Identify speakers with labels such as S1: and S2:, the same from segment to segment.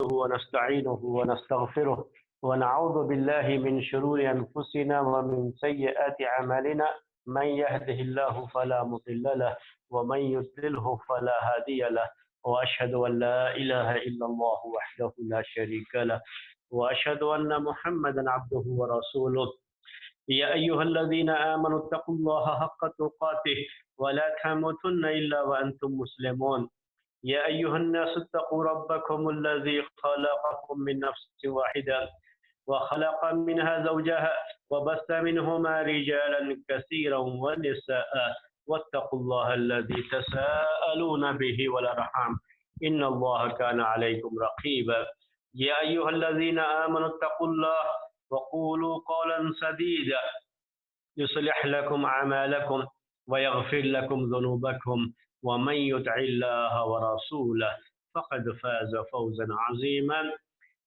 S1: ونستعينه ونستغفره ونعوذ بالله من شرور أنفسنا ومن سيئات أعمالنا. من يهده الله فلا مضل له ومن يضلله فلا هادي له. وأشهد أن لا إله إلا الله وحده لا شريك له وأشهد أن محمدا عبده ورسوله. يا أيها الذين آمنوا اتقوا الله حق تقاته ولا تموتن إلا وأنتم مسلمون. يا أيها الناس اتقوا ربكم الذي خلقكم من نفس واحدة وخلق منها زوجها وبث منهما رجالا كثيرا ونساء واتقوا الله الذي تساءلون به والأرحام إن الله كان عليكم رقيبا. يا أيها الذين آمنوا اتقوا الله وقولوا قولا سديدا يصلح لكم أعمالكم ويغفر لكم ذنوبكم ومن يطع الله ورسوله فقد فاز فوزا عظيما.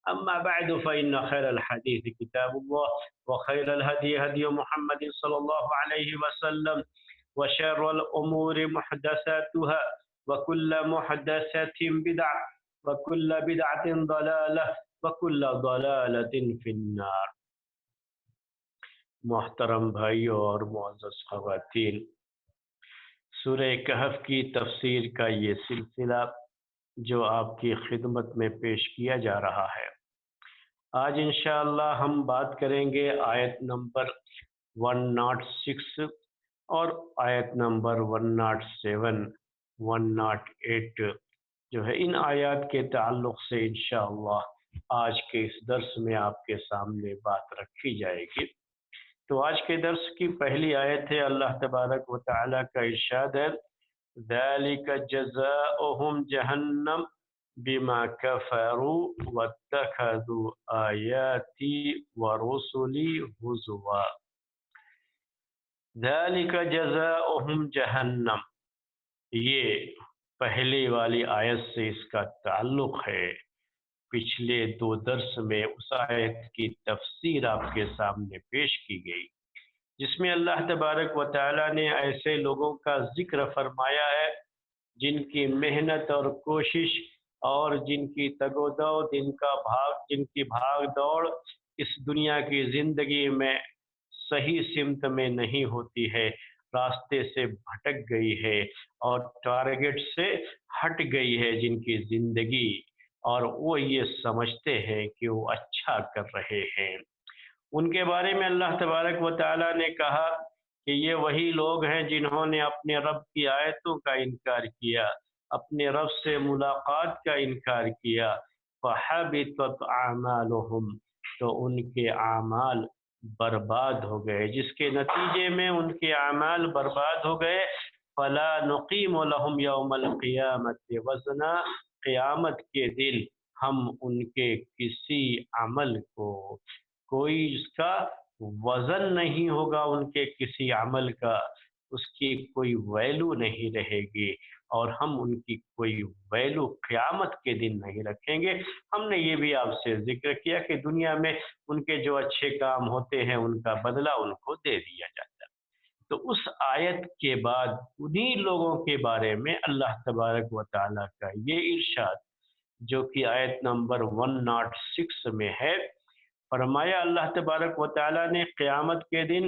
S1: أما بعد فإن خير الحديث كتاب الله وخير الهدي هدي محمد صلى الله عليه وسلم وشر الأمور محدثاتها وكل محدثة بدعة وكل بدعة ضلالة وكل ضلالة في النار. محترم بھائیوں اور معزز خواتین، سورہ کہف کی تفسیر کا یہ سلسلہ جو آپ کی خدمت میں پیش کیا جا رہا ہے، آج انشاءاللہ ہم بات کریں گے آیت نمبر 106 اور آیت نمبر 107 108 جو ہے، ان آیات کے تعلق سے انشاءاللہ آج کے اس درس میں آپ کے سامنے بات رکھی جائے گی۔ تو آج کے درس کی پہلی آیت ہے، اللہ تبارک و تعالی کا ارشاد ہے، ذَلِكَ جَزَاؤُهُمْ جَهَنَّمُ بِمَا كَفَرُوا وَاتَّخَذُوا آيَاتِي وَرُسُلِي هُزُوًا۔ ذَلِكَ جَزَاؤُهُمْ جَهَنَّمُ، یہ پہلے والی آیت سے اس کا تعلق ہے۔ پچھلے دو درس میں اس آیت کی تفسیر آپ کے سامنے پیش کی گئی، جس میں اللہ تبارک و تعالی نے ایسے لوگوں کا ذکر فرمایا ہے جن کی محنت اور کوشش اور جن کی تگ و دو جن کی بھاگ دوڑ اس دنیا کی زندگی میں صحیح سمت میں نہیں ہوتی ہے، راستے سے بھٹک گئی ہے اور ٹارگٹ سے ہٹ گئی ہے جن کی زندگی، اور وہ یہ سمجھتے ہیں کہ وہ اچھا کر رہے ہیں۔ ان کے بارے میں اللہ تبارک و تعالی نے کہا کہ یہ وہی لوگ ہیں جنہوں نے اپنے رب کی آیتوں کا انکار کیا، اپنے رب سے ملاقات کا انکار کیا، فَحَبِطَتْ أَعْمَالُهُمْ، تو ان کے اعمال برباد ہو گئے، جس کے نتیجے میں ان کے اعمال برباد ہو گئے۔ فَلَا نُقِيمُ لَهُمْ يَوْمَ الْقِيَامَةِ وَزْنًا، قیامت کے دن ہم ان کے کسی عمل کو، کوئی اس کا وزن نہیں ہوگا، ان کے کسی عمل کا اس کی کوئی ویلو نہیں رہے گی، اور ہم ان کی کوئی ویلو قیامت کے دن نہیں رکھیں گے۔ ہم نے یہ بھی آپ سے ذکر کیا کہ دنیا میں ان کے جو اچھے کام ہوتے ہیں ان کا بدلہ ان کو دے دیا جاتا ہے۔ تو اس آیت کے بعد انہی لوگوں کے بارے میں اللہ تبارک و تعالیٰ کا یہ ارشاد جو کہ آیت نمبر 106 میں ہے، فرمایا اللہ تبارک و تعالیٰ نے قیامت کے دن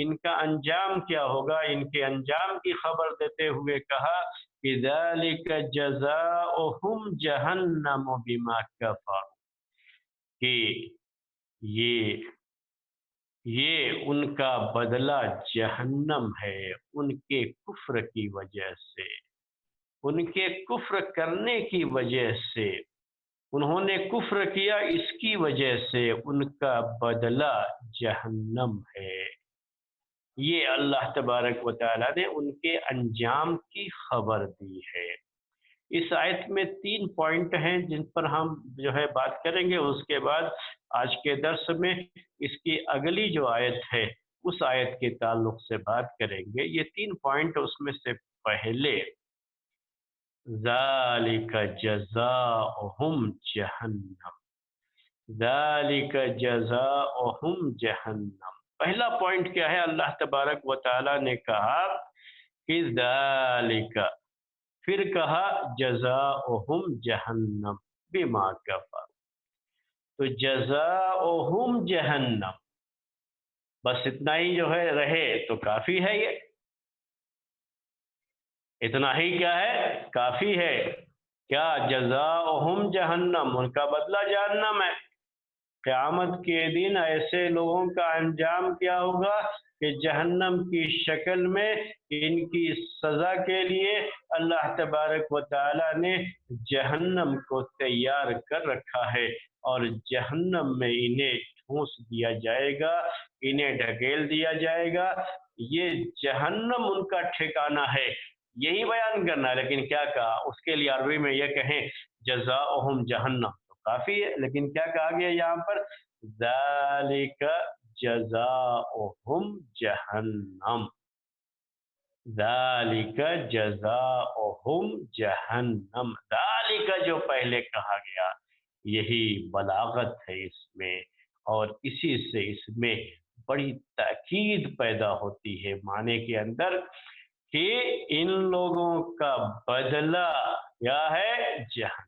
S1: ان کا انجام کیا ہوگا، ان کے انجام کی خبر دیتے ہوئے کہا کہ ذَلِكَ جَزَاؤُهُمْ جَهَنَّمُ بِمَا كَفَرُوا، کہ یہ ان کا بدلہ جہنم ہے ان کے کفر کی وجہ سے، ان کے کفر کرنے کی وجہ سے، انہوں نے کفر کیا اس کی وجہ سے ان کا بدلہ جہنم ہے۔ یہ اللہ تبارک و تعالیٰ نے ان کے انجام کی خبر دی ہے۔ اس آیت میں 3 پوائنٹ ہیں جن پر ہم جو ہے بات کریں گے، اس کے بعد آج کے درس میں اس کی اگلی جو آیت ہے اس آیت کے تعلق سے بات کریں گے۔ یہ 3 پوائنٹ، اس میں سے پہلے ذَلِكَ جَزَاؤُهُمْ جَهَنَّمُ، ذَلِكَ جَزَاؤُهُمْ جَهَنَّمُ، پہلا پوائنٹ کیا ہے؟ اللہ تبارک و تعالی نے کہا کہ ذَلِكَ، پھر کہا جَزَاؤُهُمْ جَهَنَّمُ بِمَا كَفَرُوا، تو जज़ाओहुम जहन्नम, बस इतना ही जो है रहे तो काफ़ी है ये। इतना ही क्या है? काफ़ी है। क्या? जज़ाओहुम जहन्नम, उनका बदला जहन्नम है। क़यामत के दिन ऐसे लोगों का अंजाम क्या होगा कि जहन्नम की शक्ल में इनकी सज़ा के लिए अल्लाह तबारक व तआला ने जहन्नम को तैयार कर रखा है, और जहन्नम में इन्हें ठूंस दिया जाएगा, इन्हें ढकेल दिया जाएगा। ये जहन्नम उनका ठिकाना है, यही बयान करना है। लेकिन क्या कहा उसके लिए? अरबी में यह कहें जज़ाओहुम जहन्नम तो काफ़ी है, लेकिन क्या कहा गया यहाँ पर? ज़ालिका जज़ाओहुम जहन्नम, ज़ालिका जज़ाओहुम जहन्नम। ज़ालिका जो पहले कहा गया, यही बलागत है इसमें, और इसी से इसमें बड़ी ताकीद पैदा होती है माने के अंदर कि इन लोगों का बदला क्या है? जहन्नम।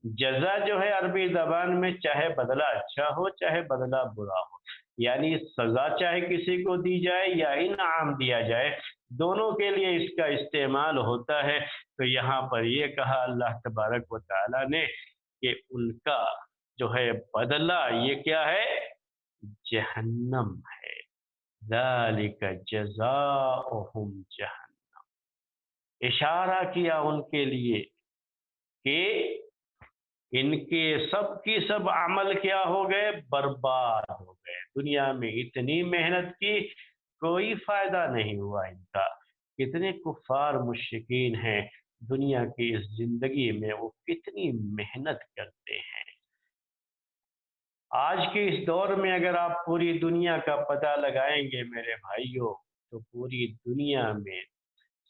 S1: जजा जो है अरबी ज़बान में, चाहे बदला अच्छा हो चाहे बदला बुरा हो, यानी सज़ा चाहे किसी को दी जाए या इनाम दिया जाए, दोनों के लिए इसका इस्तेमाल होता है। तो यहाँ पर ये कहा अल्लाह तबारक व तआला ने कि उनका जो है बदला ये क्या है? जहन्नम है। ज़ालिका जज़ाओहुम जहन्नम। इशारा किया उनके लिए कि इनके सब की सब अमल क्या हो गए? बर्बाद हो गए। दुनिया में इतनी मेहनत की, कोई फायदा नहीं हुआ इनका। कितने कुफ़ार मुश्रिकीन हैं दुनिया की इस जिंदगी में, वो कितनी मेहनत करते हैं। आज के इस दौर में अगर आप पूरी दुनिया का पता लगाएंगे मेरे भाइयों, तो पूरी दुनिया में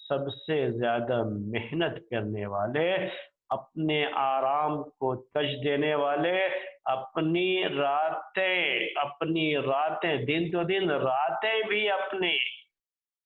S1: सबसे ज्यादा मेहनत करने वाले, अपने आराम को तज देने वाले, अपनी रातें दिन तो दिन रातें भी अपने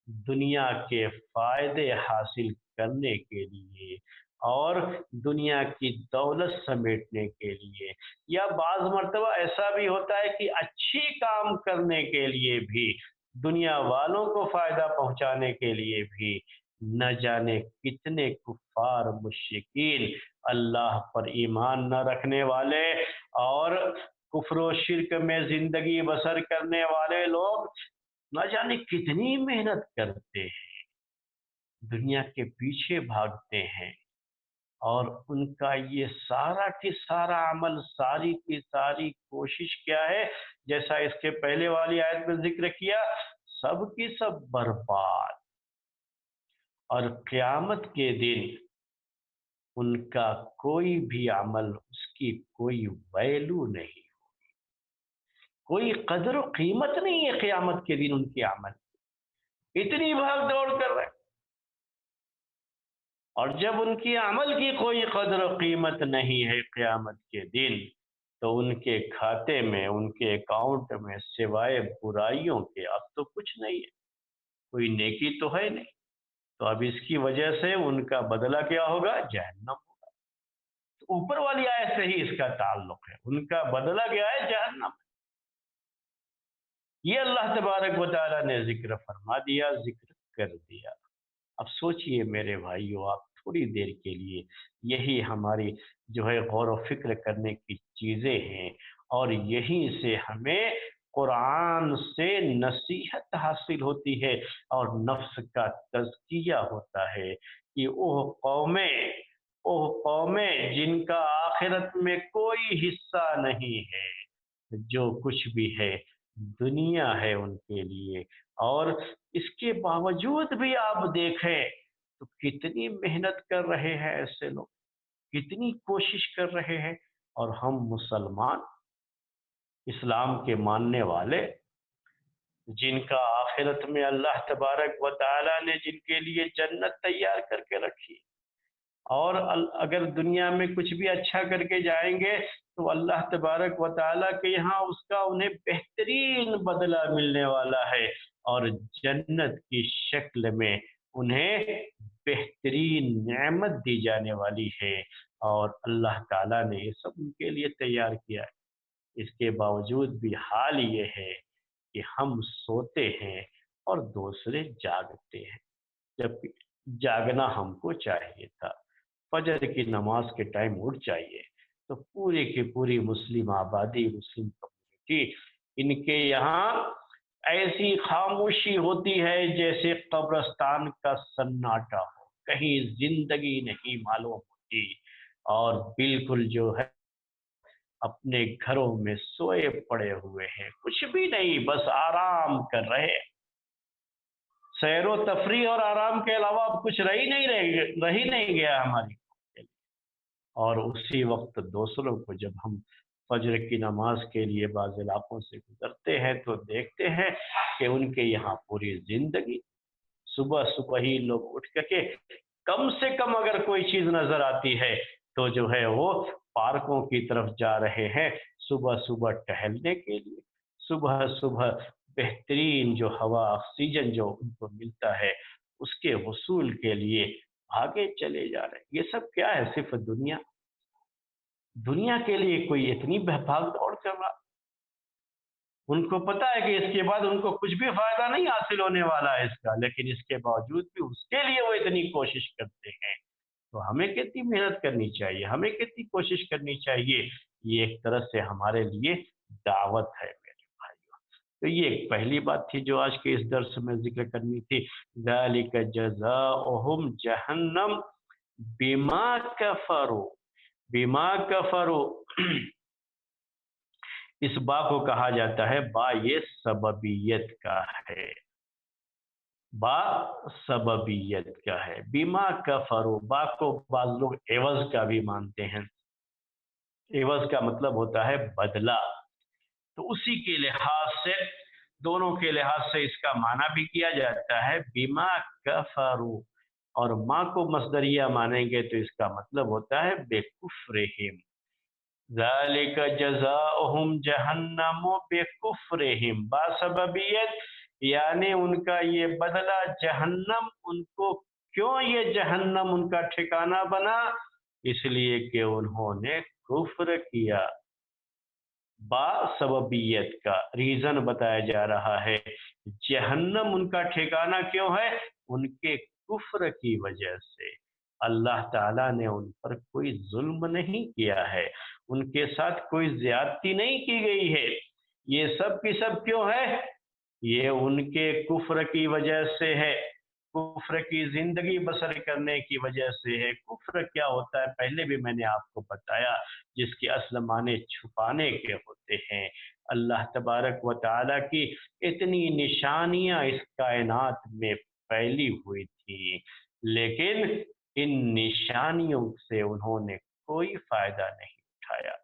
S1: दुनिया के फायदे हासिल करने के लिए और दुनिया की दौलत समेटने के लिए, या बाज़ मर्तबा ऐसा भी होता है कि अच्छी काम करने के लिए भी, दुनिया वालों को फायदा पहुंचाने के लिए भी, न जाने कितने कुफार मुश्रिकीन, अल्लाह पर ईमान न रखने वाले और कुफ्र शिर्क में जिंदगी बसर करने वाले लोग, न जाने कितनी मेहनत करते हैं, दुनिया के पीछे भागते हैं, और उनका ये सारा की सारा अमल, सारी की सारी कोशिश क्या है? जैसा इसके पहले वाली आयत में जिक्र किया, सब की सब बर्बाद। और क़यामत के दिन उनका कोई भी अमल, उसकी कोई वैल्यू नहीं, कोई कदर व कीमत नहीं है क़यामत के दिन उनके अमल। इतनी भाग दौड़ कर रहे हैं, और जब उनकी अमल की कोई कदर कीमत नहीं है क़यामत के दिन, तो उनके खाते में, उनके अकाउंट में सिवाय बुराइयों के अब तो कुछ नहीं है, कोई नेकी तो है नहीं। तो अब इसकी वजह से उनका बदला क्या होगा? जहन्नम होगा। तो ऊपर वाली आयत से ही इसका ताल्लुक है, उनका बदला क्या है? जहन्नम। ये अल्लाह तबारक व तआला ने जिक्र फरमा दिया, जिक्र कर दिया। अब सोचिए मेरे भाइयों, आप थोड़ी देर के लिए, यही हमारी जो है गौर व फिक्र करने की चीज़ें हैं, और यहीं से हमें कुरान से नसीहत हासिल होती है और नफ्स का तज़किया होता है कि ओह कौमें जिनका आखिरत में कोई हिस्सा नहीं है, जो कुछ भी है दुनिया है उनके लिए। और इसके बावजूद भी आप देखें तो कितनी मेहनत कर रहे हैं ऐसे लोग, कितनी कोशिश कर रहे हैं। और हम मुसलमान, इस्लाम के मानने वाले, जिनका आखिरत में अल्लाह तबारक व तआला ने जिनके लिए जन्नत तैयार करके रखी, और अगर दुनिया में कुछ भी अच्छा करके जाएंगे तो अल्लाह तबारक व तआला के यहाँ उसका उन्हें बेहतरीन बदला मिलने वाला है, और जन्नत की शक्ल में उन्हें बेहतरीन नेमत दी जाने वाली है, और अल्लाह ताला ने ये सब उनके लिए तैयार किया है। इसके बावजूद भी हाल ये है कि हम सोते हैं और दूसरे जागते हैं, जबकि जागना हमको चाहिए था। फजर की नमाज के टाइम उठ जाइए। तो पूरी की पूरी मुस्लिम आबादी, मुस्लिम कम्युनिटी, इनके यहाँ ऐसी खामोशी होती है जैसे कब्रिस्तान का सन्नाटा हो, कहीं जिंदगी नहीं मालूम होती। और बिल्कुल जो है अपने घरों में सोए पड़े हुए हैं, कुछ भी नहीं, बस आराम कर रहे हैं। सैरो तफरी और आराम के अलावा अब कुछ रह ही नहीं गया हमारी। और उसी वक्त दूसरों को जब हम फजर की नमाज के लिए बाज़ इलाकों से गुजरते हैं तो देखते हैं कि उनके यहाँ पूरी जिंदगी सुबह सुबह ही लोग उठ करके कम से कम अगर कोई चीज नजर आती है तो जो है वो पार्कों की तरफ जा रहे हैं सुबह सुबह टहलने के लिए। सुबह सुबह बेहतरीन जो हवा, ऑक्सीजन जो उनको मिलता है उसके वसूल के लिए आगे चले जा रहे हैं। ये सब क्या है? सिर्फ दुनिया। दुनिया के लिए कोई इतनी भाग दौड़ कर रहा। उनको पता है कि इसके बाद उनको कुछ भी फायदा नहीं हासिल होने वाला है इसका, लेकिन इसके बावजूद भी उसके लिए वो इतनी कोशिश करते हैं। तो हमें कितनी मेहनत करनी चाहिए, हमें कितनी कोशिश करनी चाहिए, ये एक तरह से हमारे लिए दावत है मेरे भाइयों। तो ये एक पहली बात थी जो आज के इस दर्स में जिक्र करनी थी। ज़ालिक जज़ाओहुम जहन्नम बिमा कफरू। बिमा कफरू इस बा को कहा जाता है बा, ये सबबियत का है। बा सबबियत का है। बीमा कफरू, बा को बाज लोग एवज का भी मानते हैं। एवज का मतलब होता है बदला। तो उसी के लिहाज से, दोनों के लिहाज से इसका माना भी किया जाता है बीमा कफरू। और माँ को मसदरिया मानेंगे तो इसका मतलब होता है बेकुफ्रहिम। ज़ालिक जज़ाओहुम जहन्नम बिकुफ्रिहिम, बासबबियत यानी उनका ये बदला जहन्नम। उनको क्यों ये जहन्नम उनका ठिकाना बना? इसलिए कि उन्होंने कुफ्र किया। बासबबियत का रीजन बताया जा रहा है। जहन्नम उनका ठिकाना क्यों है? उनके कुफ्र की वजह से। अल्लाह ताला ने उन पर कोई जुल्म नहीं किया है, उनके साथ कोई ज्यादती नहीं की गई है। ये सब की सब क्यों है? ये उनके कुफ्र की वजह से है, कुफ्र की जिंदगी बसर करने की वजह से है। कुफ्र क्या होता है पहले भी मैंने आपको बताया, जिसके असल माने छुपाने के होते हैं। अल्लाह तबारक व तआला की इतनी निशानियां इस कायनात में फैली हुई थी, लेकिन इन निशानियों से उन्होंने कोई फायदा नहीं उठाया।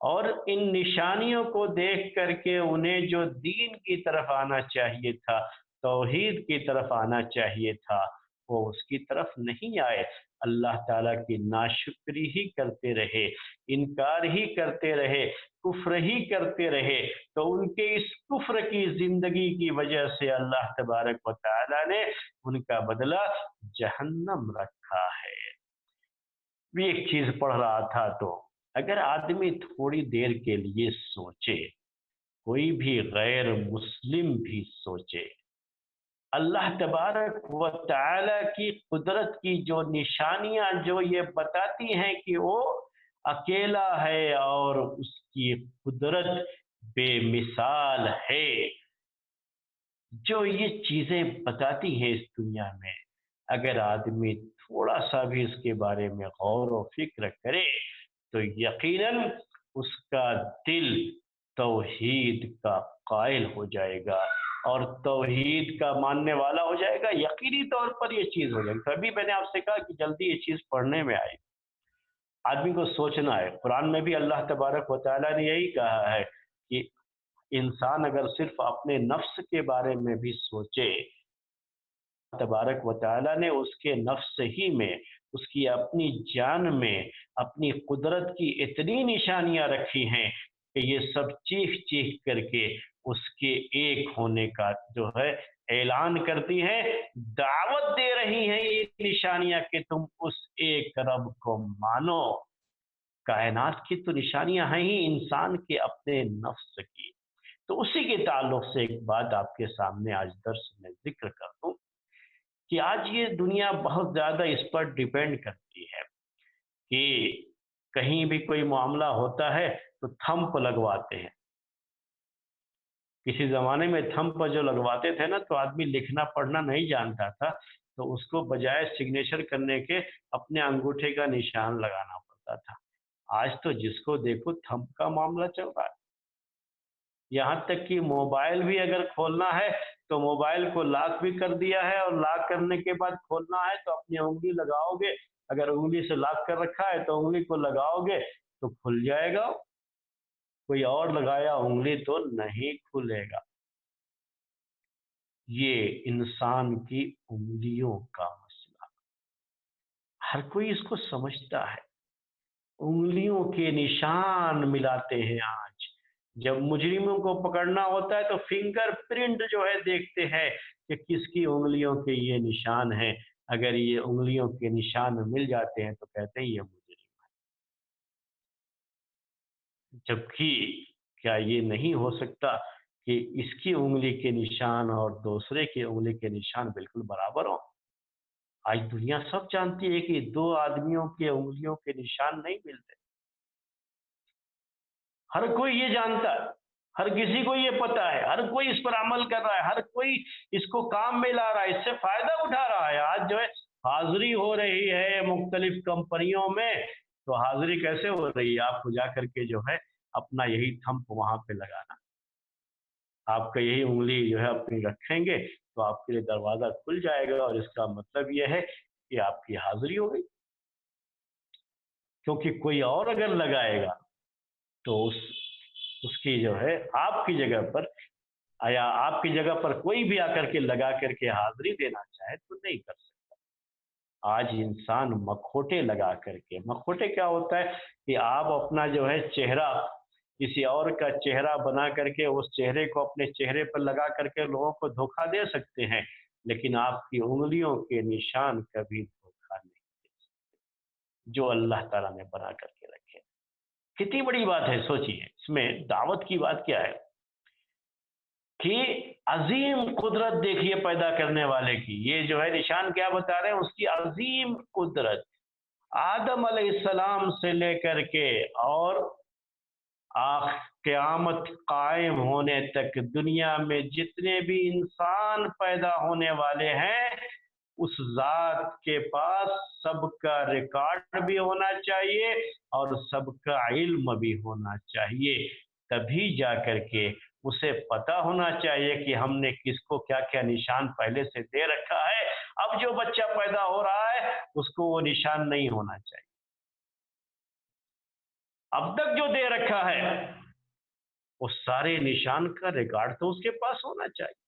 S1: और इन निशानियों को देख करके उन्हें जो दीन की तरफ आना चाहिए था, तौहीद की तरफ आना चाहिए था, वो उसकी तरफ नहीं आए। अल्लाह ताला की नाशुक्री ही करते रहे, इनकार ही करते रहे, कुफ्र ही करते रहे। तो उनके इस कुफ्र की जिंदगी की वजह से अल्लाह तबारक व तआला ने उनका बदला जहन्नम रखा है। भी एक चीज पढ़ रहा था तो अगर आदमी थोड़ी देर के लिए सोचे, कोई भी गैर मुस्लिम भी सोचे, अल्लाह तबारक व तआला की कुदरत की जो निशानियां जो ये बताती हैं कि वो अकेला है और उसकी कुदरत बेमिसाल है, जो ये चीजें बताती हैं इस दुनिया में, अगर आदमी थोड़ा सा भी इसके बारे में गौर व फिक्र करे तो यकीनन उसका दिल तौहीद का कायल हो जाएगा और तौहीद का मानने वाला हो जाएगा। यकीनी तौर पर ये चीज हो जाएगी। तभी मैंने आपसे कहा कि जल्दी ये चीज पढ़ने में आए, आदमी को सोचना है। कुरान में भी अल्लाह तबारक व तआला ने यही कहा है कि इंसान अगर सिर्फ अपने नफ्स के बारे में भी सोचे, तबारक व तआला ने उसके नफ्स ही में, उसकी अपनी जान में, अपनी कुदरत की इतनी निशानियां रखी हैं कि ये सब चीख चीख करके उसके एक होने का जो है ऐलान करती हैं, दावत दे रही हैं ये निशानियां कि तुम उस एक रब को मानो। کائنات کی تو نشانیاں ہیں ہی انسان کے اپنے نفس کی۔ تو اسی کے تعلق سے ایک بات آپ کے سامنے آج درس میں ذکر کر دوں کہ آج یہ دنیا بہت زیادہ اس پر ڈیپینڈ کرتی ہے کہ کہیں بھی کوئی معاملہ ہوتا ہے تو تھمپ لگواتے ہیں۔ کسی زمانے میں تھمپ جو لگواتے تھے نا تو آدمی لکھنا پڑھنا نہیں جانتا تھا، تو اس کو بجائے سگنیچر کرنے کے اپنے انگوٹھے کا نشان لگانا پڑتا تھا۔ آج تو جس کو دیکھو تھمپ کا معاملہ چل رہا ہے۔ یہاں تک کہ موبائل بھی اگر کھولنا ہے تو موبائل کو لاک بھی کر دیا ہے، اور لاک کرنے کے بعد کھولنا ہے تو اپنی انگلی لگاؤ گے، اگر انگلی سے لاک کر رکھا ہے تو انگلی کو لگاؤ گے تو کھل جائے گا، کوئی اور لگایا انگلی تو نہیں کھلے گا۔ یہ انسان کی انگلیوں کا مسئلہ، ہر کوئی اس کو سمجھتا ہے۔ انگلیوں کے نشان ملاتے ہیں آج، جب مجرموں کو پکڑنا ہوتا ہے تو فنگر پرنٹ جو ہے دیکھتے ہیں کہ کس کی انگلیوں کے یہ نشان ہیں، اگر یہ انگلیوں کے نشان مل جاتے ہیں تو کہتے ہیں یہ مجرم ہے۔ جبکہ کیا یہ نہیں ہو سکتا کہ اس کی انگلی کے نشان اور دوسرے کی انگلی کے نشان بالکل برابر ہوں؟ آج دنیا سب جانتی ہے کہ دو آدمیوں کے انگلیوں کے نشان نہیں ملتے، ہر کوئی یہ جانتا ہے، ہر کسی کو یہ پتا ہے، ہر کوئی اس پر عمل کر رہا ہے، ہر کوئی اس کو کام میں لا رہا ہے، اس سے فائدہ اٹھا رہا ہے۔ آج جو ہے حاضری ہو رہی ہے مختلف کمپنیوں میں، تو حاضری کیسے ہو رہی ہے؟ آپ کو جا کر کے جو ہے اپنا یہی تھمپ وہاں پہ لگانا، آپ کا یہی انگلی جو ہے اپنی رکھیں گے تو آپ کے لیے دروازہ کھل جائے گا، اور اس کا مطلب یہ ہے کہ آپ کی حاضری ہو گئی۔ کیونکہ کوئی اور اگر لگائے گا تو اس کی جو ہے آپ کی جگہ پر، یا آپ کی جگہ پر کوئی بھی آ کر کے لگا کر کے حاضری دینا چاہے تو نہیں کر سکتا۔ آج انسان مکھوٹے لگا کر کے، مکھوٹے کیا ہوتا ہے کہ آپ اپنا جو ہے چہرہ کسی اور کا چہرہ بنا کر کے اس چہرے کو اپنے چہرے پر لگا کر کے لوگوں کو دھوکہ دے سکتے ہیں، لیکن آپ کی انگلیوں کے نشان کبھی دھوکہ نہیں دے سکتے، جو اللہ تعالیٰ نے بنا کر کے رکھے۔ کتنی بڑی بات ہے، سوچیے اس میں دعوت کی بات کیا ہے کہ عظیم قدرت دیکھیے پیدا کرنے والے کی، یہ جو ہے نشان کیا بتا رہے ہیں، اس کی عظیم قدرت۔ آدم علیہ السلام سے لے کر کے اور قیامت قائم ہونے تک دنیا میں جتنے بھی انسان پیدا ہونے والے ہیں، اس ذات کے پاس سب کا ریکارڈ بھی ہونا چاہیے اور سب کا علم بھی ہونا چاہیے، تبھی جا کر کے اسے پتا ہونا چاہیے کہ ہم نے کس کو کیا کیا نشان پہلے سے دے رکھا ہے۔ اب جو بچہ پیدا ہو رہا ہے اس کو وہ نشان نہیں ہونا چاہیے، اب تک جو دے رکھا ہے وہ سارے نشان کا ریکارڈ تو اس کے پاس ہونا چاہیے،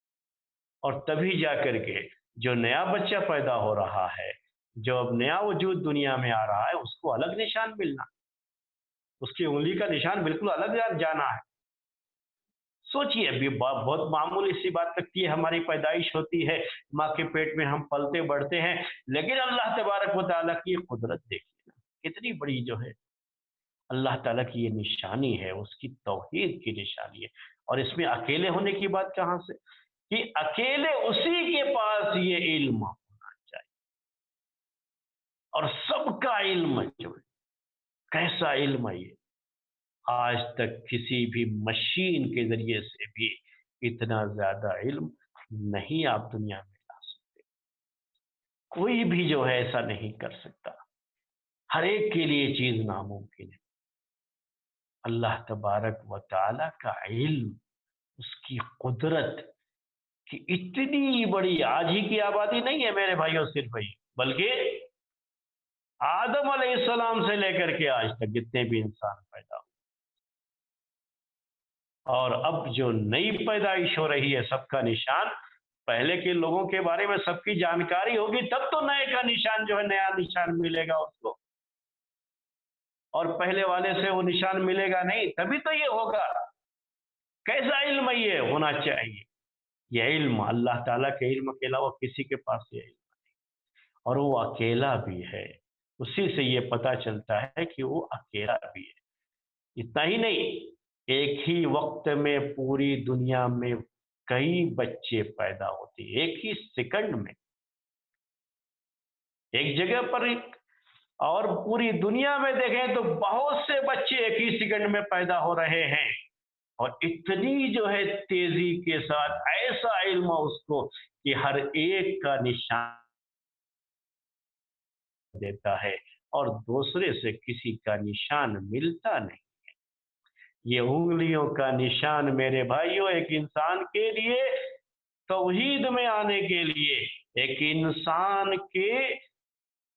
S1: اور تبھی جا کر کے جو نیا بچہ پیدا ہو رہا ہے، جو اب نیا وجود دنیا میں آ رہا ہے، اس کو الگ نشان ملنا، اس کی انگلی کا نشان بالکل الگ جانا ہے۔ سوچئے ابھی بہت معمولی سی بات لگتی ہے، ہماری پیدائش ہوتی ہے، ماں کے پیٹ میں ہم پلتے بڑھتے ہیں، لیکن اللہ تبارک و تعالیٰ کی قدرت دیکھیے نا، کتنی بڑی جو ہے اللہ تعالیٰ کی یہ نشانی ہے، اس کی توحید کی نشانی ہے۔ اور اس میں اکیلے ہونے کی بات کہاں سے کہ اکیلے اسی کے پاس یہ علم ہونا چاہیے، اور سب کا علم جو ہے، کیسا علم ہے یہ، آج تک کسی بھی مشین کے ذریعے سے بھی اتنا زیادہ علم نہیں آپ دنیا میں لا سکتے، کوئی بھی جو ہے ایسا نہیں کر سکتا، ہر ایک کے لیے چیز ناممکن ہے۔ اللہ تبارک و تعالی کا علم، اس کی قدرت کہ اتنی بڑی، آج ہی کی آبادی نہیں ہے میرے بھائیوں صرف ہی، بلکہ آدم علیہ السلام سے لے کر کے آج تک جتنے بھی انسان پیدا ہوئے، اور اب جو نئی پیدائش ہو رہی ہے، سب کا نشان، پہلے کے لوگوں کے بارے میں سب کی جانکاری ہوگی تب تو نئے کا نشان جو ہے نیا نشان ملے گا اس کو، اور پہلے والے سے وہ نشان ملے گا نہیں، تبھی تو یہ ہوگا۔ کیسا علم یہ ہونا چاہیے؟ یہ علم اللہ تعالیٰ کے علم کے علاوہ کسی کے پاس یہ علم نہیں، اور وہ اکیلا بھی ہے، उसी से ये पता चलता है कि वो अकेला भी है। इतना ही नहीं, एक ही वक्त में पूरी दुनिया में कई बच्चे पैदा होते हैं, एक ही सेकंड में, एक जगह पर एक, और पूरी दुनिया में देखें तो बहुत से बच्चे एक ही सेकंड में पैदा हो रहे हैं। और इतनी जो है तेजी के साथ ऐसा इल्म उसको कि हर एक का निशान देता है और दूसरे से किसी का निशान मिलता नहीं। ये उंगलियों का निशान मेरे भाइयों एक इंसान के लिए, तौहीद में आने के लिए, एक इंसान के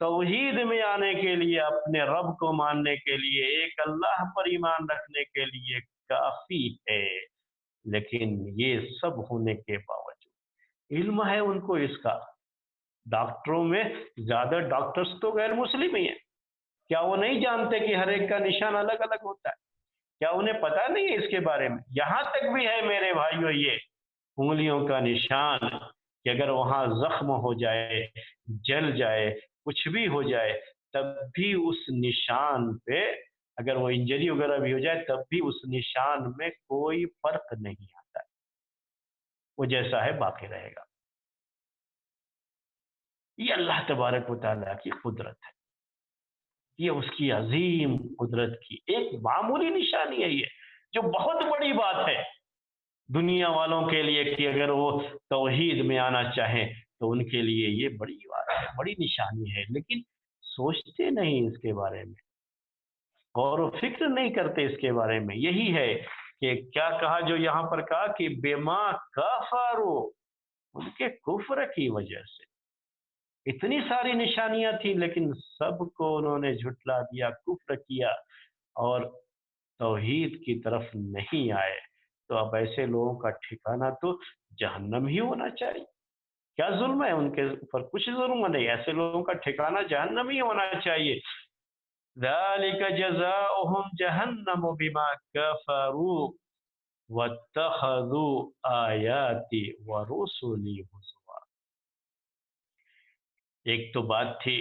S1: तौहीद में आने के लिए, अपने रब को मानने के लिए, एक अल्लाह पर ईमान रखने के लिए काफी है। लेकिन ये सब होने के बावजूद इल्म है उनको इसका। डॉक्टरों में ज्यादा डॉक्टर्स तो गैर मुस्लिम ही हैं। क्या वो नहीं जानते कि हर एक का निशान अलग अलग होता है? क्या उन्हें पता नहीं है इसके बारे में? यहां तक भी है मेरे भाइयों ये उंगलियों का निशान कि अगर वहां जख्म हो जाए, जल जाए, कुछ भी हो जाए, तब भी उस निशान पे, अगर वो इंजरी वगैरह भी हो जाए, तब भी उस निशान में कोई फर्क नहीं आता है, वो जैसा है बाकी रहेगा। ये अल्लाह तबारक व तआला की कुदरत है, ये उसकी अजीम कुदरत की एक मामूली निशानी है ये, जो बहुत बड़ी बात है दुनिया वालों के लिए कि अगर वो तौहीद में आना चाहें तो उनके लिए ये बड़ी बात है, बड़ी निशानी है। लेकिन सोचते नहीं इसके बारे में, गौर व फिक्र नहीं करते इसके बारे में। यही है कि क्या कहा, जो यहाँ पर कहा कि बेमा कफारो, उनके कुफ्र की वजह से इतनी सारी निशानियां थी, लेकिन सबको उन्होंने झुटला दिया, कुफ्र किया और तौहीद की तरफ नहीं आए। तो अब ऐसे लोगों का ठिकाना तो जहन्नम ही होना चाहिए। क्या जुल्म है उनके ऊपर? कुछ जुल्म नहीं, ऐसे लोगों का ठिकाना जहन्नम ही होना चाहिए। ذَلِكَ جَزَاؤُهُمْ جَهَنَّمُ بِمَا كَفَرُوا وَاتَّخَذُوا آيَاتِي وَرُسُلِي هُزُوًا۔ एक तो बात थी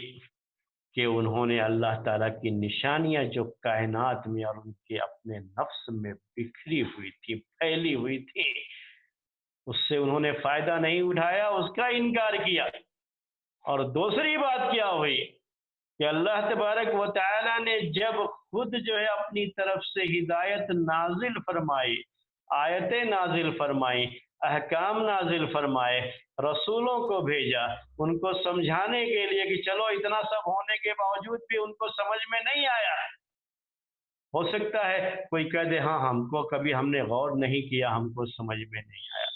S1: कि उन्होंने अल्लाह ताला की निशानियां जो कायनात में और उनके अपने नफ्स में बिखरी हुई थी, फैली हुई थी, उससे उन्होंने फायदा नहीं उठाया, उसका इनकार किया। और दूसरी बात क्या हुई कि अल्लाह तबारक व तआला ने जब खुद जो है अपनी तरफ से हिदायत नाजिल फरमाई, आयतें नाजिल फरमाई, अहकाम नाजिल फरमाए, रसूलों को भेजा उनको समझाने के लिए कि चलो, इतना सब होने के बावजूद भी उनको समझ में नहीं आया। हो सकता है कोई कह दे हाँ, हमको कभी हमने गौर नहीं किया, हमको समझ में नहीं आया।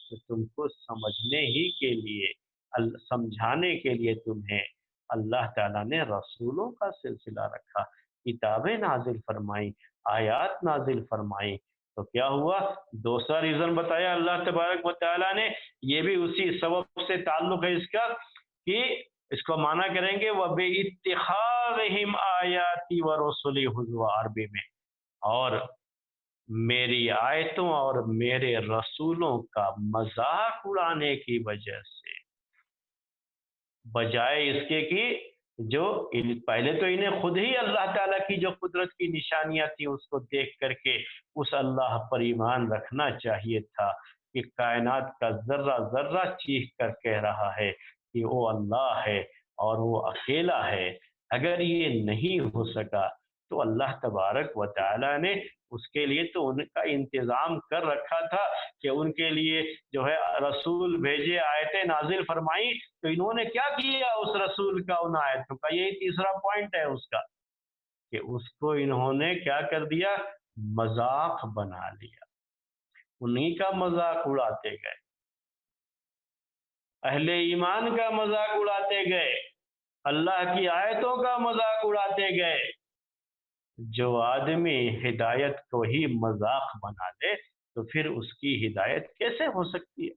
S1: तो तुमको समझने ही के लिए, समझाने के लिए तुम्हें अल्लाह ताला ने रसूलों का सिलसिला रखा, किताबें नाजिल फरमाई, आयात नाजिल फरमाई। तो क्या हुआ? दूसरा रीजन बताया अल्लाह तबारक व तआला ने, ये भी उसी सबब से ताल्लुक है इसका कि इसको माना करेंगे वह बे इत्तिखाज़िहिम आयाती व रसूली हुज़वा, अरबी में, और मेरी आयतों और मेरे रसूलों का मजाक उड़ाने की वजह से, बजाय इसके कि जो पहले तो इन्हें खुद ही अल्लाह ताला की जो कुदरत की निशानियां थी उसको देख करके उस अल्लाह पर ईमान रखना चाहिए था कि कायनात का जर्रा जर्रा चीख कर कह रहा है कि वो अल्लाह है और वो अकेला है। अगर ये नहीं हो सका तो अल्लाह तबारक व तआला ने उसके लिए तो उनका इंतज़ाम कर रखा था कि उनके लिए जो है रसूल भेजे, आयतें नाज़िल फरमाई। तो इन्होंने क्या किया उस रसूल का, उन आयतों का? यही तीसरा पॉइंट है उसका कि उसको इन्होंने क्या कर दिया? मज़ाक बना लिया, उन्हीं का मज़ाक उड़ाते गए, अहले ईमान का मज़ाक उड़ाते गए, अल्लाह की आयतों का मज़ाक उड़ाते गए। जो आदमी हिदायत को ही मजाक बना दे तो फिर उसकी हिदायत कैसे हो सकती है?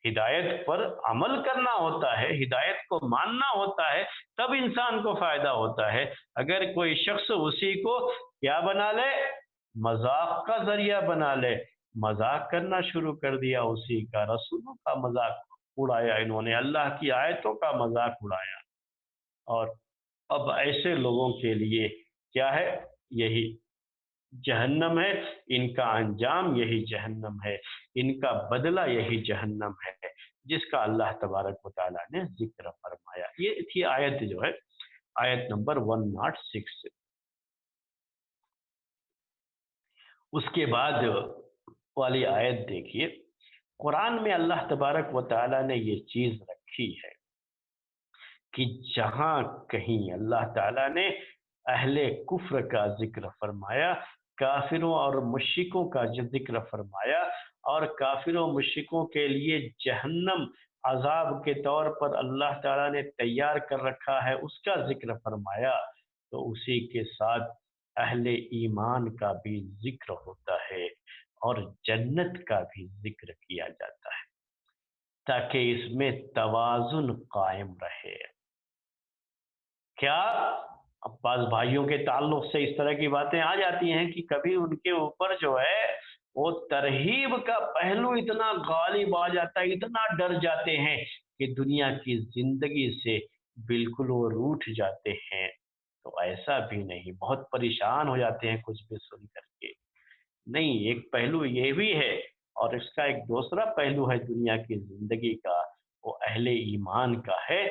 S1: हिदायत पर अमल करना होता है, हिदायत को मानना होता है, तब इंसान को फायदा होता है। अगर कोई शख्स उसी को क्या बना ले? मजाक का जरिया बना ले, मजाक करना शुरू कर दिया उसी का, रसूलों का मजाक उड़ाया इन्होंने, अल्लाह की आयतों का मजाक उड़ाया। और अब ऐसे लोगों के लिए क्या है, यही जहन्नम है, इनका अंजाम यही जहन्नम है, इनका बदला यही जहन्नम है, जिसका अल्लाह तबारक व तआला ने जिक्र फरमाया। ये थी आयत जो है, आयत नंबर 106। उसके बाद वाली आयत देखिए, कुरान में अल्लाह तबारक व तआला ने ये चीज रखी है कि जहां कहीं अल्लाह ताला ने अहले कुफ्र का जिक्र फरमाया, काफिरों और मुश्रिकों का जो जिक्र फरमाया, और काफिरों मुश्रिकों के लिए जहन्नम अजाब के तौर पर अल्लाह ताला ने तैयार कर रखा है, उसका जिक्र फरमाया, तो उसी के साथ अहले ईमान का भी जिक्र होता है और जन्नत का भी जिक्र किया जाता है, ताकि इसमें तवाजुन कायम रहे। क्या अब पास भाइयों के ताल्लुक से इस तरह की बातें आ जाती हैं कि कभी उनके ऊपर जो है वो तरहीब का पहलू इतना गालिब आ जाता है, इतना डर जाते हैं कि दुनिया की जिंदगी से बिल्कुल वो रूठ जाते हैं। तो ऐसा भी नहीं, बहुत परेशान हो जाते हैं कुछ भी सुन करके। नहीं, एक पहलू ये भी है, और इसका एक दूसरा पहलू है दुनिया की जिंदगी का, वो अहले ईमान का है।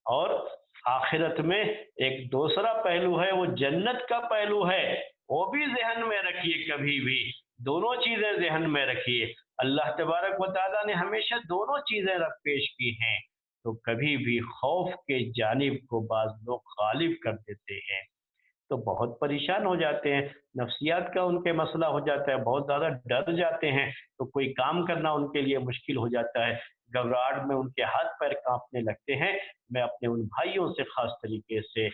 S1: और आखिरत में एक दूसरा पहलू है, वो जन्नत का पहलू है, वो भी जहन में रखिए कभी भी। दोनों चीजें जहन में रखिए, अल्लाह तबारक व तआला ने हमेशा दोनों चीजें रख पेश की हैं। तो कभी भी खौफ के जानिब को बाज लोग गालिब कर देते हैं, तो बहुत परेशान हो जाते हैं, नफ्सियात का उनके मसला हो जाता है, बहुत ज़्यादा डर जाते हैं, तो कोई काम करना उनके लिए मुश्किल हो जाता है, घबराहट में उनके हाथ पैर कांपने लगते हैं। मैं अपने उन भाइयों से ख़ास तरीके से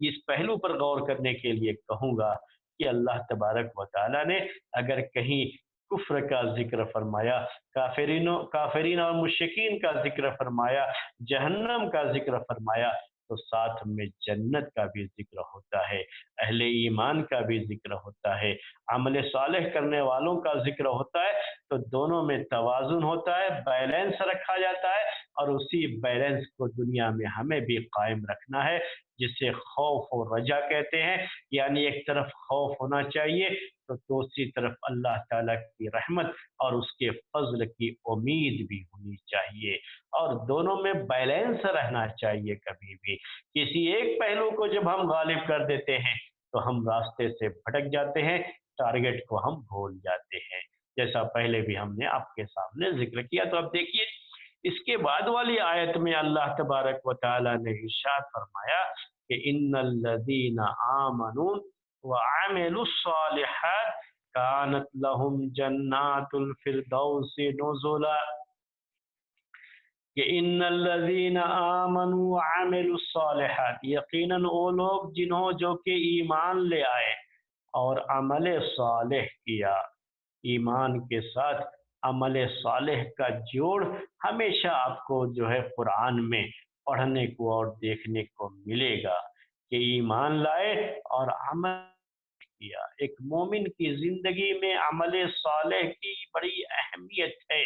S1: इस पहलू पर गौर करने के लिए कहूँगा कि अल्लाह तबारक व तआला ने अगर कहीं कुफ्र का जिक्र फरमाया, काफिरीन और मुशरिकीन का जिक्र फरमाया, जहन्नम का जिक्र फरमाया, तो साथ में जन्नत का भी जिक्र होता है, अहले ईमान का भी जिक्र होता है, अमल सालेह करने वालों का जिक्र होता है। तो दोनों में तवाजुन होता है, बैलेंस रखा जाता है, और उसी बैलेंस को दुनिया में हमें भी कायम रखना है, जिसे खौफ और रजा कहते हैं। यानी एक तरफ खौफ होना चाहिए, तो दूसरी तरफ अल्लाह ताला की रहमत और उसके फजल की उम्मीद भी होनी चाहिए, और दोनों में बैलेंस रहना चाहिए। कभी भी किसी एक पहलू को जब हम गालिब कर देते हैं, तो हम रास्ते से भटक जाते हैं, टारगेट को हम भूल जाते हैं, जैसा पहले भी हमने आपके सामने जिक्र किया। तो अब देखिए, इसके बाद वाली आयत में अल्लाह तबारक व तआला ने इरशाद फरमाया कि इन्नल्लज़ीना आमनू व अमिलुस सालिहात कानत लहुम जन्नातुल फिरदौसी नुज़ुला, कि इन्नल्लज़ीना आमनू व अमिलुस सालिहात, यकीनन वो लोग जिन्हों जो कि ईमान ले आए और अमल सालेह किया। ईमान के साथ अमल सालेह का जोड़ हमेशा आपको जो है कुरान में पढ़ने को और देखने को मिलेगा, कि ईमान लाए और अमल किया। एक मोमिन की जिंदगी में अमल सालेह की बड़ी अहमियत है,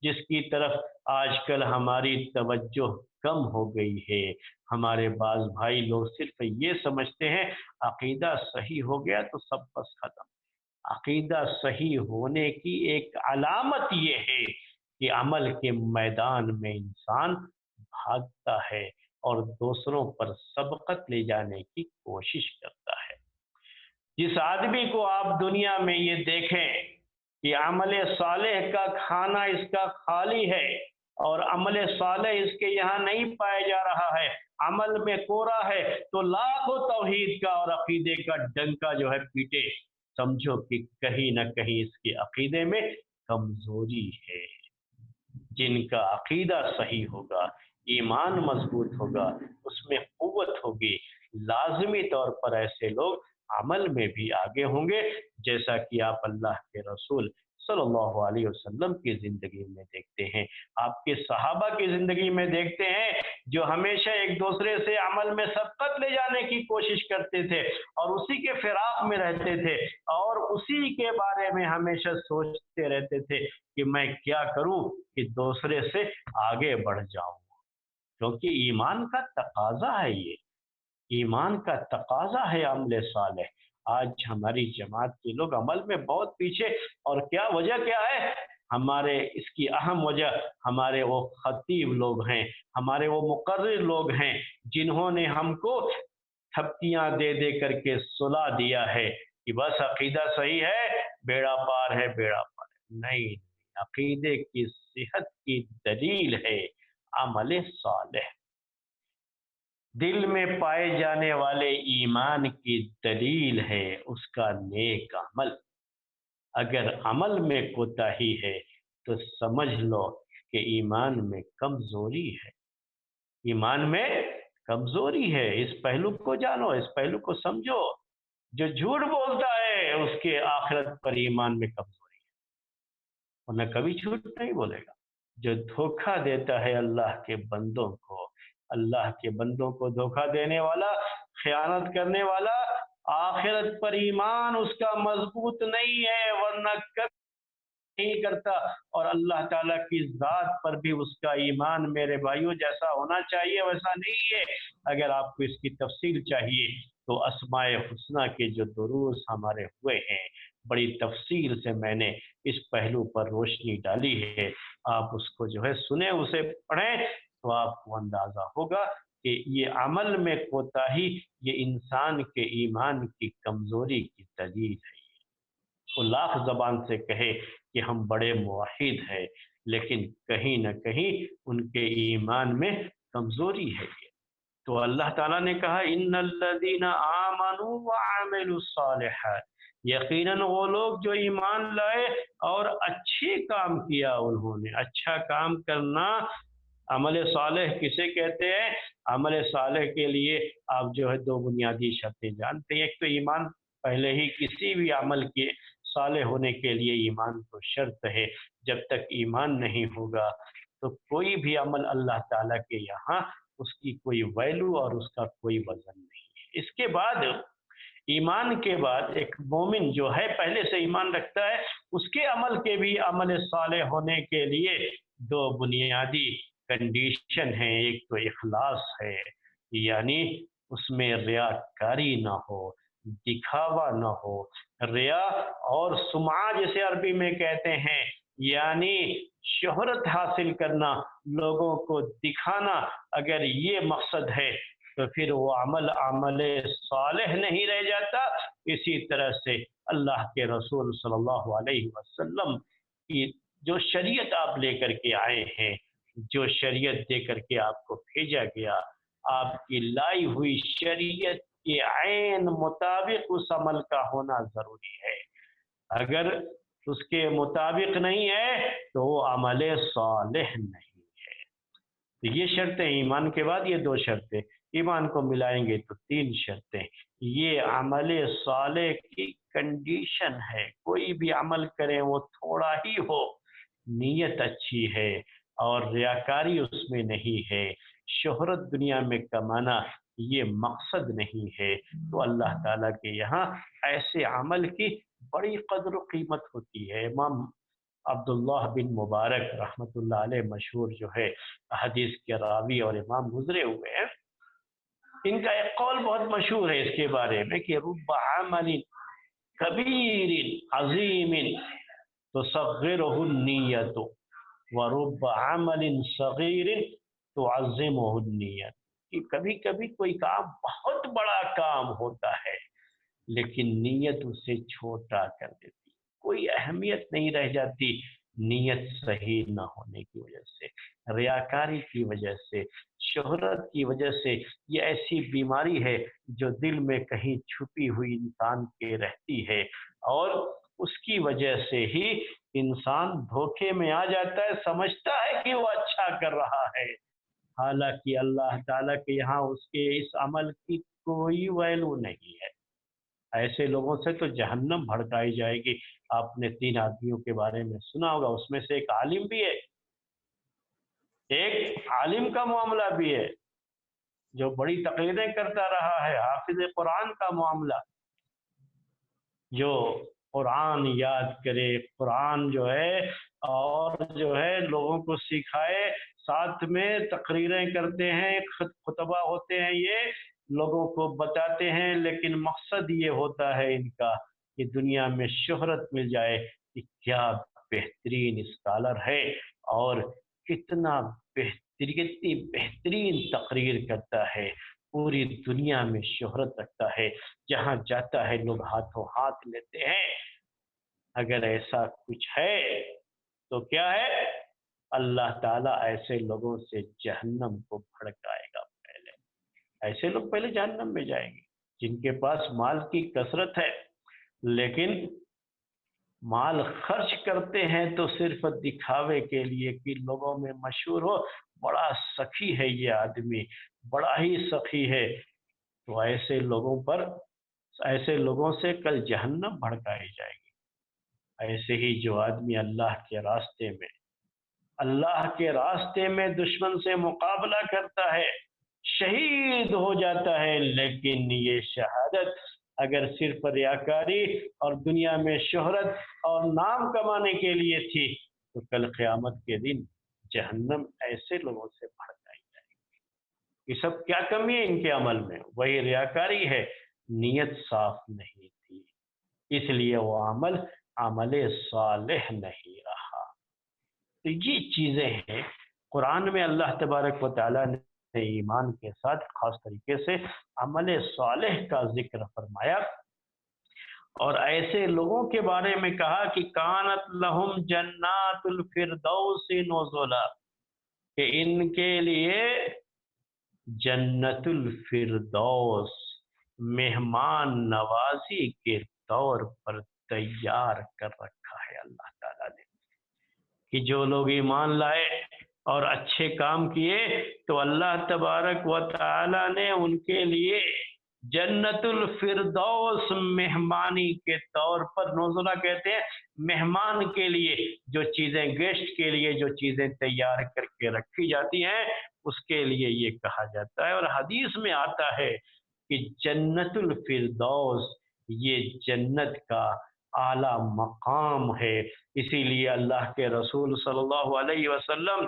S1: जिसकी तरफ आजकल हमारी तवज्जो कम हो गई है। हमारे बाज भाई लोग सिर्फ ये समझते हैं अकीदा सही हो गया तो सब बस खत्म। अकीदा सही होने की एक अलामत ये है कि अमल के मैदान में इंसान भागता है और दूसरों पर सबकत ले जाने की कोशिश करता है। जिस आदमी को आप दुनिया में ये देखें कि अमल सालेह का खाना इसका खाली है और अमल सालेह इसके यहाँ नहीं पाया जा रहा है, अमल में कोरा है, तो लाखों तौहीद का और अकीदे का डंका जो है पीटे, समझो कि कहीं ना कहीं इसके अकीदे में कमजोरी है। जिनका अकीदा सही होगा, ईमान मजबूत होगा, उसमें कुव्वत होगी, लाजमी तौर पर ऐसे लोग अमल में भी आगे होंगे, जैसा कि आप अल्लाह के रसूल सल्लल्लाहु अलैहि वसल्लम की जिंदगी में देखते हैं, आपके सहाबा की जिंदगी में देखते हैं, जो हमेशा एक दूसरे से अमल में सबकत ले जाने की कोशिश करते थे और उसी के फिराक में रहते थे, और उसी के बारे में हमेशा सोचते रहते थे कि मैं क्या करूं कि दूसरे से आगे बढ़ जाऊं, क्योंकि ईमान का तकाजा है ये। ईमान का तकाजा है अमल सालेह। आज हमारी जमात के लोग अमल में बहुत पीछे, और क्या वजह क्या है? हमारे इसकी अहम वजह हमारे वो खतीब लोग हैं, हमारे वो मुकर्रिर लोग हैं, जिन्होंने हमको थपकियां दे दे करके सुला दिया है कि बस अकीदा सही है, बेड़ा पार है, बेड़ा पार है। नहीं, अकीदे की सेहत की दलील है अमल सालेह। दिल में पाए जाने वाले ईमान की दलील है उसका नेक अमल। अगर अमल में कोताही है तो समझ लो कि ईमान में कमजोरी है, ईमान में कमजोरी है। इस पहलू को जानो, इस पहलू को समझो। जो झूठ बोलता है उसके आखिरत पर ईमान में कमजोरी है, वरना कभी झूठ नहीं बोलेगा। जो धोखा देता है अल्लाह के बंदों को धोखा देने वाला, खयानत करने वाला, आखिरत पर ईमान उसका मजबूत नहीं है, वरना नहीं करता। और अल्लाह ताला की ज़ात पर भी उसका ईमान मेरे भाइयों जैसा होना चाहिए वैसा नहीं है। अगर आपको इसकी तफसील चाहिए तो अस्माए हुस्ना के जो दुरूस हमारे हुए हैं, बड़ी तफसील से मैंने इस पहलू पर रोशनी डाली है। आप उसको जो है सुने, उसे पढ़ें, तो आपको अंदाज़ा होगा कि ये अमल में कोताही ये इंसान के ईमान की कमज़ोरी की दलील है। वो लाख जबान से कहे कि हम बड़े मुवाहिद हैं, लेकिन कहीं न कहीं उनके ईमान में कमजोरी है। तो अल्लाह ताला ने कहा इन्नल्लज़ीना आमनू व अमिलुस्सालिहात, यकीनन वो लोग जो ईमान लाए और अच्छे काम किया, उन्होंने अच्छा काम करना। अमल सालेह किसे कहते हैं? अमल सालेह के लिए आप जो है दो बुनियादी शर्तें जानते हैं। एक तो ईमान, पहले ही किसी भी अमल के साले होने के लिए ईमान तो शर्त है। जब तक ईमान नहीं होगा तो कोई भी अमल अल्लाह ताला के यहाँ उसकी कोई वैल्यू और उसका कोई वजन नहीं है। इसके बाद, ईमान के बाद एक मोमिन जो है पहले से ईमान रखता है, उसके अमल के भी अमल साले होने के लिए दो बुनियादी कंडीशन है। एक तो इखलास है, यानी उसमें रियाकारी ना हो, दिखावा ना हो। रिया और सुमा जिसे अरबी में कहते हैं, यानी शोहरत हासिल करना, लोगों को दिखाना, अगर ये मकसद है तो फिर वो अमल अमल सालेह नहीं रह जाता। इसी तरह से अल्लाह के रसूल सल्लल्लाहु अलैहि वसल्लम की जो शरीयत आप लेकर के आए हैं, जो शरीयत दे करके आपको भेजा गया, आपकी लाई हुई शरीयत के ऐन मुताबिक उस अमल का होना जरूरी है। अगर उसके मुताबिक नहीं है तो वो अमल सालेह नहीं है। तो ये शर्तें, ईमान के बाद ये दो शर्तें, ईमान को मिलाएंगे तो तीन शर्तें। ये अमल साले की कंडीशन है। कोई भी अमल करें वो थोड़ा ही हो, नीयत अच्छी है और रियाकारी उसमें नहीं है, शोहरत दुनिया में कमाना ये मकसद नहीं है, तो अल्लाह ताला के यहाँ ऐसे अमल की बड़ी कदर कीमत होती है। इमाम अब्दुल्लाह बिन मुबारक रहमतुल्लाह अलैह मशहूर जो है हदीस के रावी और इमाम गुजरे हुए हैं, इनका एक कौल बहुत मशहूर है इसके बारे में कि रुब्ब अमलिन कबीरिन अजीमिन तुसग्गिरुहु नियत व रुब्ब अमलिन सगीरिन तुअज़्ज़िमुहु नियत। कि कभी कभी कोई काम बहुत बड़ा काम होता है लेकिन नीयत उसे छोटा कर देती, कोई अहमियत नहीं रह जाती। नीयत सही न होने की वजह से, रियाकारी की वजह से, शोहरत की वजह से, ये ऐसी बीमारी है जो दिल में कहीं छुपी हुई इंसान के रहती है, और उसकी वजह से ही इंसान धोखे में आ जाता है, समझता है कि वो अच्छा कर रहा है, हालांकि अल्लाह ताला के यहाँ उसके इस अमल की कोई वैल्यू नहीं है। ऐसे लोगों से तो जहन्नम भड़काई जाएगी। आपने तीन आदमियों के बारे में सुना होगा, उसमें से एक आलिम भी है, एक आलिम का मामला भी है जो बड़ी तकरीरें करता रहा है, हाफिज कुरान का मामला, जो कुरान याद करे, कुरान जो है और जो है लोगों को सिखाए, साथ में तकरीरें करते हैं, खुतबा होते हैं, ये لوگوں کو بتاتے ہیں، لیکن مقصد یہ ہوتا ہے ان کا کہ دنیا میں شہرت مل جائے کہ کیا بہترین اسکالر ہے، اور کتنا کتنی بہترین تقریر کرتا ہے، پوری دنیا میں شہرت رکھتا ہے، جہاں جاتا ہے لوگ ہاتھوں ہاتھ لیتے ہیں۔ اگر ایسا کچھ ہے تو کیا ہے؟ اللہ تعالیٰ ایسے لوگوں سے جہنم کو بھڑکائے گا پہلے۔ ایسے لوگ پہلے جہنم میں جائیں گے جن کے پاس مال کی کثرت ہے، لیکن مال خرچ کرتے ہیں تو صرف دکھاوے کے لیے کہ لوگوں میں مشہور ہو، بڑا سخی ہے یہ آدمی، بڑا ہی سخی ہے۔ تو ایسے لوگوں سے کل جہنم بھڑکائی جائے گی۔ ایسے ہی جو آدمی اللہ کے راستے میں دشمن سے مقابلہ کرتا ہے، شہید ہو جاتا ہے، لیکن یہ شہادت اگر صرف ریاکاری اور دنیا میں شہرت اور نام کمانے کے لیے تھی تو کل قیامت کے دن جہنم ایسے لوگوں سے بھڑکائی جائے گی۔ یہ سب کیا کمی ہے ان کے عمل میں؟ وہی ریاکاری ہے، نیت صاف نہیں تھی، اس لیے وہ عمل صالح نہیں رہا۔ تو یہ چیزیں ہیں قرآن میں اللہ تبارک و تعالیٰ نے ایمان کے ساتھ خاص طریقے سے عمل صالح کا ذکر فرمایا، اور ایسے لوگوں کے بارے میں کہا کہ کانت لہم جنات الفردوس نزلا، کہ ان کے لیے جنت الفردوس مہمان نوازی کے طور پر تیار کر رکھا ہے اللہ تعالیٰ نے، کہ جو لوگ ایمان لائے اور اچھے کام کیے تو اللہ تبارک و تعالی نے ان کے لیے جنت الفردوس مہمانی کے طور پر، نزلہ کہتے ہیں مہمان کے لیے، جو چیزیں گیسٹ کے لیے جو چیزیں تیار کر کے رکھی جاتی ہیں اس کے لیے یہ کہا جاتا ہے۔ اور حدیث میں آتا ہے کہ جنت الفردوس یہ جنت کا اعلیٰ مقام ہے، اسی لیے اللہ کے رسول صلی اللہ علیہ وسلم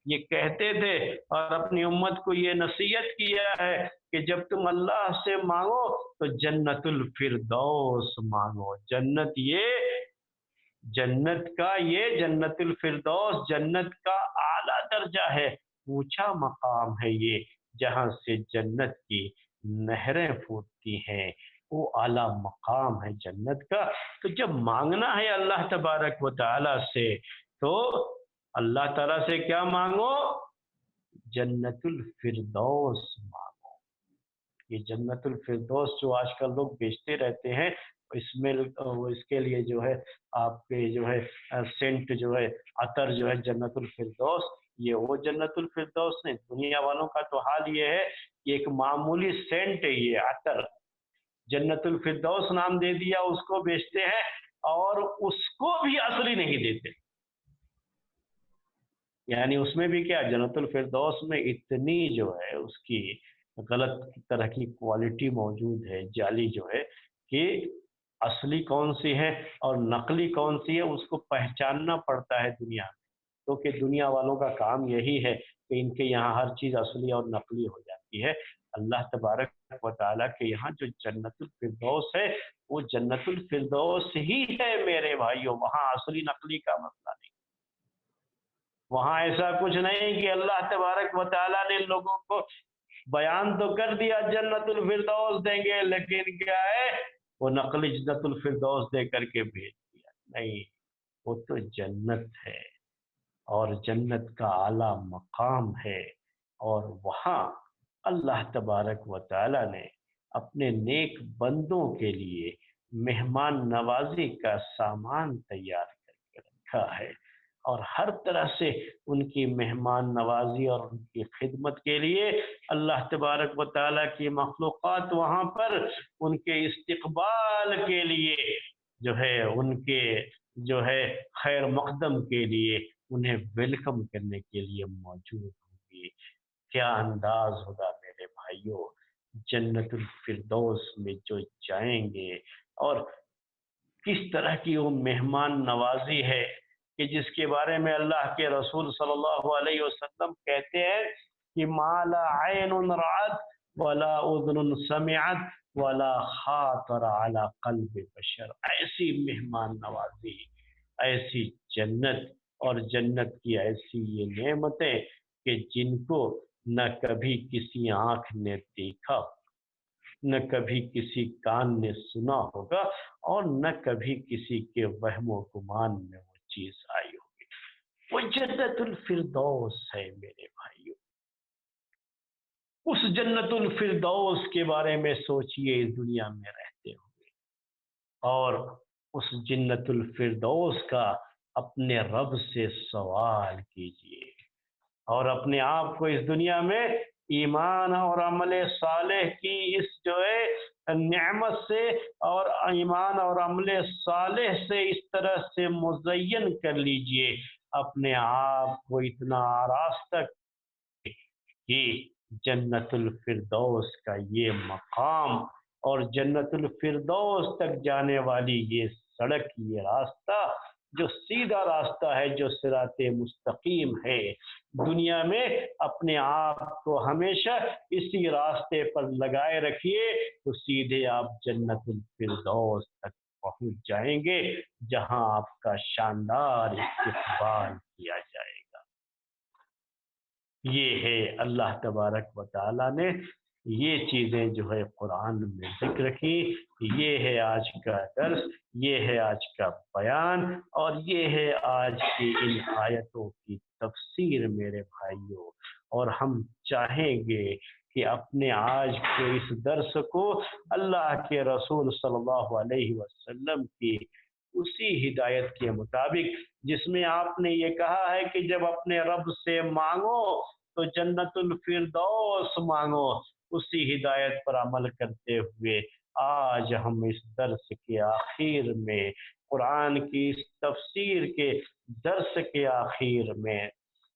S1: یہ کہتے تھے اور اپنی امت کو یہ نصیحت کیا ہے کہ جب تم اللہ سے مانگو تو جنت الفردوس مانگو۔ جنت الفردوس جنت کا اعلیٰ درجہ ہے، اونچا مقام ہے یہ، جہاں سے جنت کی نہریں پھوٹتی ہیں، وہ اعلیٰ مقام ہے جنت کا۔ تو جب مانگنا ہے اللہ تبارک و تعالیٰ سے تو اللہ تعالیٰ سے کیا مانگو؟ جنت الفردوس مانگو۔ یہ جنت الفردوس جو آج کل لوگ بیچتے رہتے ہیں، اس کے لیے جو ہے آپ کے جو ہے سینٹ جو ہے عطر جو ہے جنت الفردوس، یہ وہ جنت الفردوس نہیں۔ دنیا والوں کا تو حال یہ ہے کہ ایک معمولی سینٹ ہے یہ عطر، جنت الفردوس نام دے دیا اس کو بیچتے ہیں، اور اس کو بھی اصلی نہیں دیتے۔ یعنی اس میں بھی کیا، جنت الفردوس میں اتنی جو ہے اس کی غلط طرح کی کوالٹی موجود ہے، جعلی جو ہے، کہ اصلی کون سی ہے اور نقلی کون سی ہے اس کو پہچاننا پڑتا ہے دنیا میں، کیونکہ دنیا والوں کا کام یہی ہے کہ ان کے یہاں ہر چیز اصلی اور نقلی ہو جاتی ہے۔ اللہ تبارک و تعالیٰ کے یہاں جو جنت الفردوس ہے وہ جنت الفردوس ہی ہے میرے بھائیوں، وہاں اصلی نقلی کا مسئلہ نہیں۔ وہاں ایسا کچھ نہیں کہ اللہ تبارک و تعالیٰ نے لوگوں کو بیان تو کر دیا جنت الفردوس دیں گے، لیکن کیا ہے وہ نقلی جنت الفردوس دے کر کے بھیج دیا، نہیں، وہ تو جنت ہے اور جنت کا اعلیٰ مقام ہے، اور وہاں اللہ تبارک و تعالیٰ نے اپنے نیک بندوں کے لیے مہمان نوازی کا سامان تیار کر کے رکھا ہے، اور ہر طرح سے ان کی مہمان نوازی اور ان کی خدمت کے لیے اللہ تبارک و تعالیٰ کی مخلوقات وہاں پر ان کے استقبال کے لیے جو ہے، ان کے جو ہے خیر مقدم کے لیے، انہیں ویلکم کرنے کے لیے موجود ہوگی۔ کیا انداز ہوگا میرے بھائیوں جنت الفردوس میں جو جائیں گے، اور کس طرح کی وہ مہمان نوازی ہے کہ جس کے بارے میں اللہ کے رسول صلی اللہ علیہ وسلم کہتے ہیں کہ ما لا عین رأت वला उज़ुनुन समिअत वला खातर अला क़ल्बि बशर। ऐसी मेहमान नवाजी, ऐसी जन्नत और जन्नत की ऐसी ये नेमतें कि जिनको न कभी किसी आंख ने देखा, न कभी किसी कान ने सुना होगा, और न कभी किसी के वहमो गुमान में वो चीज आई होगी। वो जन्नतुल फिरदौस है मेरे भाइयों। उस जन्नतुल फिरदौस के बारे में सोचिए इस दुनिया में रहते हुए, और उस जन्नतुल फिरदौस का अपने रब से सवाल कीजिए, और अपने आप को इस दुनिया में ईमान और अमल सालेह की इस जो है नेमत से, और ईमान और अमल सालेह से इस तरह से मुज़य्यन कर लीजिए अपने आप को इतना आरास्ता कि जन्नतुल फिरदौस का ये मकाम और जन्नतुल फिरदौस तक जाने वाली ये सड़क, ये रास्ता जो सीधा रास्ता है, जो सिराते मुस्तकीम है, दुनिया में अपने आप को हमेशा इसी रास्ते पर लगाए रखिए, तो सीधे आप जन्नतुल फिरदौस तक पहुंच जाएंगे, जहां आपका शानदार इस्तकबाल किया जाएगा। ये है अल्लाह तबारक व ताला ने ये चीज़ें जो है कुरान में ज़िक्र की। ये है आज का दर्स, ये है आज का बयान, और ये है आज की इन आयतों की तफसीर मेरे भाइयों। और हम चाहेंगे कि अपने आज के इस दर्स को अल्लाह के रसूल सल्लल्लाहु अलैहि वसल्लम की उसी हिदायत के मुताबिक, जिसमें आपने ये कहा है कि जब अपने रब से मांगो तो जन्नतुल फिरदौस मांगो, उसी हिदायत पर अमल करते हुए आज हम इस दर्स के आखिर में, कुरान की इस तफसीर के दर्स के आखिर में,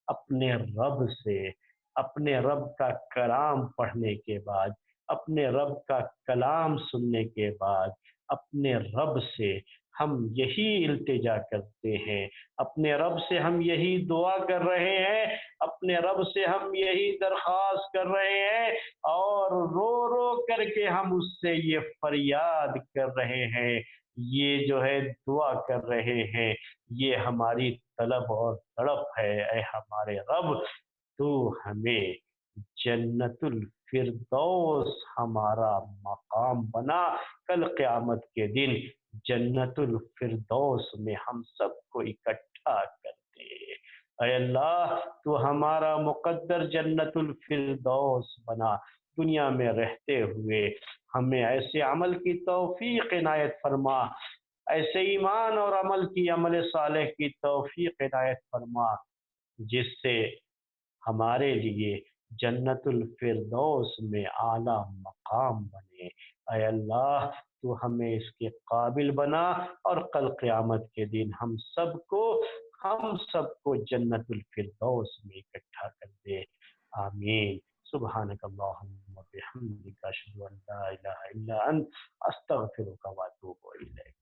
S1: अपने रब से, अपने रब का कलाम पढ़ने के बाद, अपने रब का कलाम सुनने के बाद, अपने रब से हम यही इल्तिजा करते हैं, अपने रब से हम यही दुआ कर रहे हैं, अपने रब से हम यही दरख्वास्त कर रहे हैं, और रो रो करके हम उससे ये फरियाद कर रहे हैं, ये जो है दुआ कर रहे हैं, ये हमारी तलब और तड़प है। ऐ हमारे रब, तू हमें जन्नतुल फिरदौस हमारा मकाम बना, कल क़यामत के दिन जन्नतुल फिरदौस में हम सबको इकट्ठा कर दे। ऐ अल्लाह, तू हमारा मुक़द्दर जन्नतुल फिरदौस बना। दुनिया में रहते हुए हमें ऐसे अमल की तौफीक इनायत फरमा, ऐसे ईमान और अमल की, अमल सालेह की तौफीक इनायत फरमा, जिससे हमारे लिए जन्नतुल फिरदौस में आला मकाम बने। ऐ अल्लाह, तू हमें इसके काबिल बना, और कल क़यामत के दिन हम सबको जन्नतुल फिरदौस में इकट्ठा कर दे। आमीन। सुब्हानक अल्लाहुम्मा व बिहम्दिका अशहदु अन ला इलाहा इल्ला अंत अस्तगफिरुका व अतूबु इलैक।